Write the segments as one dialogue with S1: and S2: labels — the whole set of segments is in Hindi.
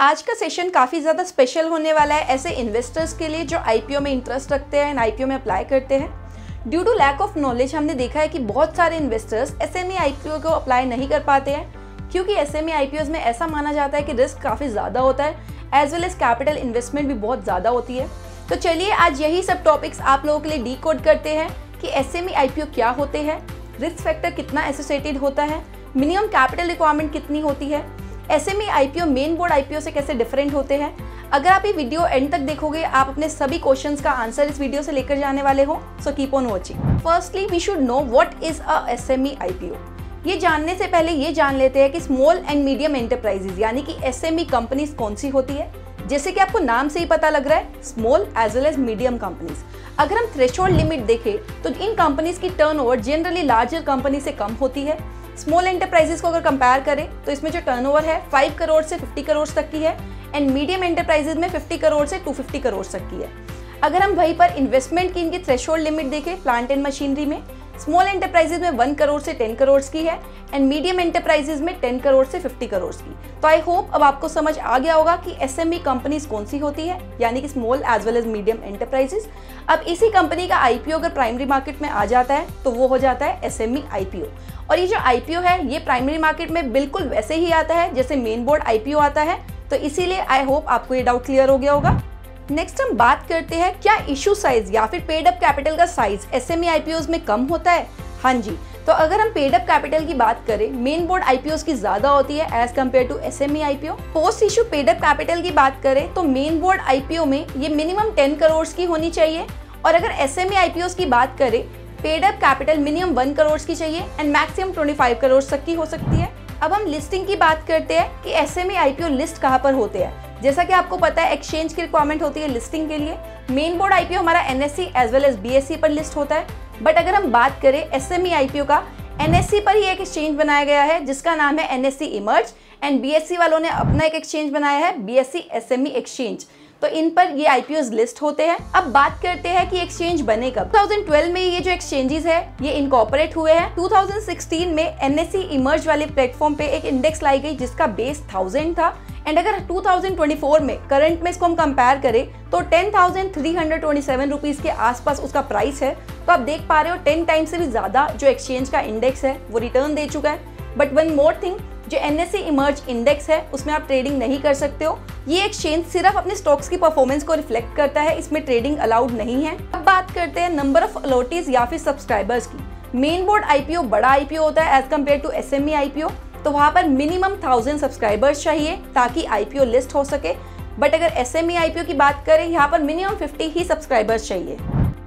S1: आज का सेशन काफ़ी ज़्यादा स्पेशल होने वाला है ऐसे इन्वेस्टर्स के लिए जो आईपीओ में इंटरेस्ट रखते हैं एंड आईपीओ में अप्लाई करते हैं। Due to lack of knowledge हमने देखा है कि बहुत सारे इन्वेस्टर्स एसएमई आईपीओ को अप्लाई नहीं कर पाते हैं, क्योंकि एसएमई आईपीओ में ऐसा माना जाता है कि रिस्क काफ़ी ज़्यादा होता है as well as capital investment भी बहुत ज़्यादा होती है। तो चलिए आज यही सब टॉपिक्स आप लोगों के लिए डीकोड करते हैं कि एसएमई आईपीओ क्या होते हैं, रिस्क फैक्टर कितना एसोसिएटेड होता है, मिनिमम कैपिटल रिक्वायरमेंट कितनी होती है, SME IPO main board IPO से कैसे डिफरेंट होते हैं। अगर आप ये वीडियो एंड तक देखोगे आप अपने सभी क्वेश्चंस का आंसर इस वीडियो से लेकर जाने वाले हो, so keep on watching. Firstly we should know what is a SME IPO. ये जानने से पहले ये जान लेते हैं कि स्मॉल एंड मीडियम एंटरप्राइजेज यानी कि एसएमई कंपनीज कौन सी होती है। जैसे कि आपको नाम से ही पता लग रहा है, small as well as medium companies. अगर हम थ्रेशोल्ड लिमिट देखें तो इन कंपनीज की टर्नओवर जनरली लार्जर कंपनी से कम होती है। स्मॉल एंटरप्राइजेस को अगर कंपेयर करें तो इसमें जो टर्नओवर है 5 करोड़ से 50 करोड़ तक की है एंड मीडियम एंटरप्राइजेस में 50 करोड़ से 250 करोड़ तक की है। अगर हम वहीं पर इन्वेस्टमेंट की इनकी थ्रेशोल्ड लिमिट देखें प्लांट एंड मशीनरी में, स्मॉल एंटरप्राइजेस में 1 करोड़ से 10 करोड़ की है एंड मीडियम एंटरप्राइजेस में 10 करोड़ से 50 करोड़ की। तो आई होप अब आपको समझ आ गया होगा कि एसएमई कंपनीज कौन सी होती है, यानी कि small as well as medium enterprises. अब इसी कंपनी का आईपीओ अगर प्राइमरी मार्केट में आ जाता है तो वो हो जाता है एसएमई आईपीओ। और ये जो आईपीओ है ये प्राइमरी मार्केट में बिल्कुल वैसे ही आता है जैसे मेन बोर्ड आईपीओ आता है। तो इसीलिए आई होप आपको ये डाउट क्लियर हो गया होगा। नेक्स्ट हम बात करते हैं क्या इशू साइज या फिर पेड अप कैपिटल का साइज एसएमई आईपीओज में कम होता है। हाँ जी, तो अगर हम पेड अप कैपिटल की बात करें मेन बोर्ड आईपीओज की ज्यादा होती है as compared to SME IPO. Post issue paid up capital की बात करें तो मेन बोर्ड आईपीओ में ये मिनिमम 10 करोड़ की होनी चाहिए, और अगर एसएमई आईपीओज की बात करें paid up capital minimum 1 crore की चाहिए एंड मैक्सिमम 25 करोड़ तक की हो सकती है। अब हम लिस्टिंग की बात करते हैं कि एसएमई आईपीओ लिस्ट कहाँ पर होते हैं। जैसा कि आपको पता है एक्सचेंज की रिक्वायरमेंट होती है लिस्टिंग के लिए। मेन बोर्ड आईपीओ हमारा NSC as well as BSE पर लिस्ट होता है, बट अगर हम बात करें एसएमई आईपीओ का, एनएससी पर ही एक एक्सचेंज बनाया गया है जिसका नाम है एनएससी इमर्ज एंड बीएसई वालों ने अपना एक एक्सचेंज बनाया है बीएसई एसएमई एक्सचेंज। तो इन पर ये आईपीओज लिस्ट होते हैं। अब बात करते हैं कि एक्सचेंज बने कब। 2012 में ये जो एक्सचेंजेस है ये इनकॉर्पोरेट हुए हैं। 2016 में एनएससी इमर्ज वाले प्लेटफॉर्म पे एक इंडेक्स लाई गई जिसका बेस 1000 था एंड अगर 2024 में करंट में इसको हम कंपेयर करें तो 10,327 रुपीज के आसपास उसका प्राइस है। तो आप देख पा रहे हो 10 टाइम से भी ज्यादा जो एक्सचेंज का इंडेक्स है वो रिटर्न दे चुका है। बट वन मोर थिंग, जो एनएससी इमर्ज इंडेक्स है उसमें आप ट्रेडिंग नहीं कर सकते हो। ये एक्सचेंज सिर्फ अपने स्टॉक्स की परफॉर्मेंस को रिफ्लेक्ट करता है, इसमें ट्रेडिंग अलाउड नहीं है। अब बात करते हैं नंबर ऑफ अलॉटीज या फिर सब्सक्राइबर्स की। मेन बोर्ड आईपीओ बड़ा आईपीओ होता है as compared to SME IPO, तो वहां पर मिनिमम 1000 सब्सक्राइबर्स चाहिए ताकि आईपीओ लिस्ट हो सके। बट अगर एसएमई आईपीओ की बात करें यहाँ पर मिनिमम 50 ही सब्सक्राइबर्स चाहिए।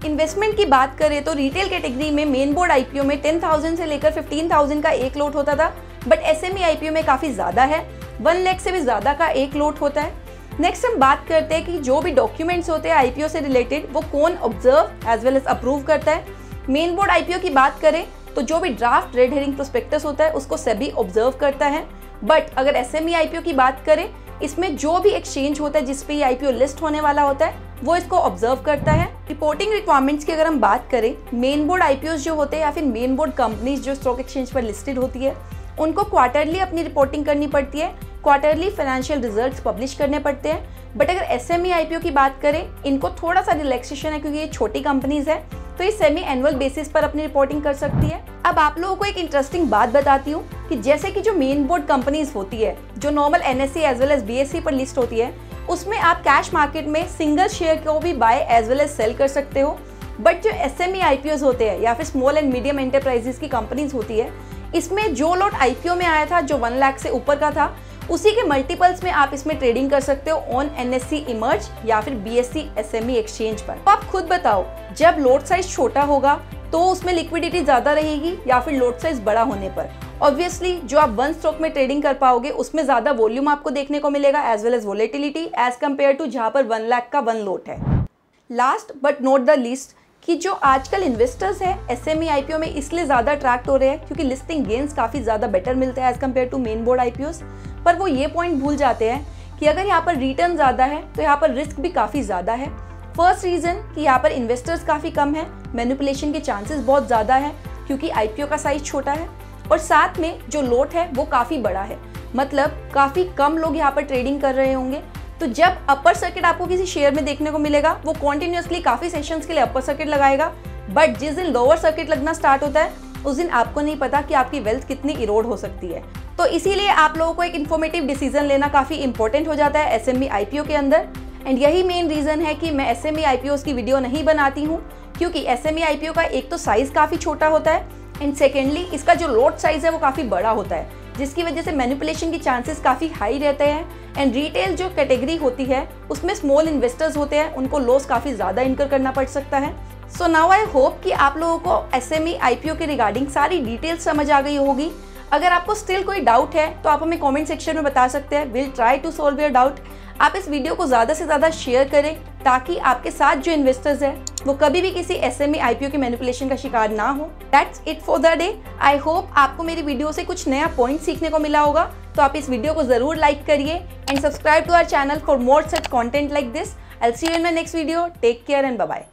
S1: इन्वेस्टमेंट की बात करें तो रिटेल कैटेगरी में मेन बोर्ड आईपीओ में 10,000 से लेकर 15,000 का एक लोट होता था, बट एसएमई आईपीओ में काफी ज्यादा है, 1 लाख से भी ज्यादा का एक लोट होता है। नेक्स्ट हम बात करते हैं कि जो भी डॉक्यूमेंट्स होते हैं आईपीओ से रिलेटेड वो कौन observe as well as approve करता है। मेन बोर्ड आईपीओ की बात करें तो जो भी ड्राफ्ट रेड हेरिंग प्रोस्पेक्टस होता है उसको सेबी ऑब्जर्व करता है। बट अगर एसएमई आईपीओ की बात करें इसमें जो भी एक्सचेंज होता है जिसपे ये आईपीओ लिस्ट होने वाला होता है वो इसको ऑब्जर्व करता है। रिपोर्टिंग रिक्वायरमेंट्स की अगर हम बात करें, मेन बोर्ड आईपीओ जो होते हैं या फिर मेन बोर्ड कंपनीज जो स्टॉक एक्सचेंज पर लिस्टेड होती है उनको क्वार्टरली अपनी रिपोर्टिंग करनी पड़ती है, क्वार्टरली फाइनेंशियल रिजल्ट्स पब्लिश करने पड़ते हैं। बट अगर एसएमई आईपीओ की बात करें इनको थोड़ा सा रिलैक्सेशन है क्योंकि ये छोटी कंपनीज है, तो ये सेमी एनुअल बेसिस पर अपनी रिपोर्टिंग कर सकती है। अब आप लोगों को एक इंटरेस्टिंग बात बताती हूँ कि जैसे कि जो मेन बोर्ड कंपनीज होती है जो normal NSC as well as BSE पर लिस्ट होती है उसमें आप कैश मार्केट में सिंगल शेयर को भी buy as well as sell कर सकते हो। बट जो एसएमई आईपीओज होते हैं या फिर स्मॉल एंड मीडियम एंटरप्राइजेस की कंपनीज होती है इसमें जो लॉट आईपीओ में आया था जो 1 लाख से ऊपर का था उसी के मल्टीपल्स में आप इसमें ट्रेडिंग कर सकते हो ऑन एनएससी इमर्ज या फिर बीएसई एसएमई एक्सचेंज पर। तो आप खुद बताओ जब लॉट साइज छोटा होगा तो उसमें लिक्विडिटी ज्यादा रहेगी या फिर लॉट साइज बड़ा होने पर। ऑब्वियसली जो आप वन स्टॉक में ट्रेडिंग कर पाओगे उसमें ज्यादा वॉल्यूम आपको देखने को मिलेगा as well as volatility as compared to जहां पर 1 लाख का 1 लॉट है। Last but not the least कि जो आजकल इन्वेस्टर्स है एसएमई आईपीओ में इसलिए ज्यादा अट्रैक्ट हो रहे हैं क्योंकि लिस्टिंग गेन्स काफी ज्यादा बेटर मिलते हैं as compared to main board IPOs. पर वो ये पॉइंट भूल जाते हैं कि अगर यहाँ पर रिटर्न ज्यादा है तो यहाँ पर रिस्क भी काफी ज्यादा है। फर्स्ट रीजन कि यहाँ पर इन्वेस्टर्स काफी कम है, मैनिपुलेशन के चांसेस बहुत ज्यादा है क्योंकि आईपीओ का साइज छोटा है, और साथ में जो लोट है वो काफी बड़ा है। मतलब काफ़ी कम लोग यहाँ पर ट्रेडिंग कर रहे होंगे। तो जब अपर सर्किट आपको किसी शेयर में देखने को मिलेगा, वो कॉन्टिन्यूसली काफ़ी सेशंस के लिए अपर सर्किट लगाएगा, बट जिस दिन लोअर सर्किट लगना स्टार्ट होता है उस दिन आपको नहीं पता कि आपकी वेल्थ कितनी इरोड हो सकती है। तो इसीलिए आप लोगों को एक इन्फॉर्मेटिव डिसीजन लेना काफ़ी इंपॉर्टेंट हो जाता है एसएमई आईपीओ के अंदर। एंड यही मेन रीज़न है कि मैं एसएमई आईपीओ की वीडियो नहीं बनाती हूँ, क्योंकि एसएमई आईपीओ का एक तो साइज़ काफ़ी छोटा होता है एंड सेकेंडली इसका जो लोट साइज़ है वो काफ़ी बड़ा होता है, जिसकी वजह से मैनिपुलेशन की चांसेस काफ़ी हाई रहते हैं। एंड रिटेल जो कैटेगरी होती है उसमें स्मॉल इन्वेस्टर्स होते हैं, उनको लॉस काफ़ी ज़्यादा इनकर करना पड़ सकता है। सो नाउ आई होप कि आप लोगों को एसएमई आईपीओ के रिगार्डिंग सारी डिटेल्स समझ आ गई होगी। अगर आपको स्टिल कोई डाउट है तो आप हमें कमेंट सेक्शन में बता सकते हैं। Will try to solve your doubt. आप इस वीडियो को ज़्यादा से ज़्यादा शेयर करें ताकि आपके साथ जो इन्वेस्टर्स हैं वो कभी भी किसी एसएमई आईपीओ के मैनिपुलेशन का शिकार ना हो। That's it for the day. I hope आपको मेरी वीडियो से कुछ नया पॉइंट सीखने को मिला होगा। तो आप इस वीडियो को ज़रूर लाइक करिए and subscribe to our channel for more such content like this. I will see you in my next video. Take care and bye bye.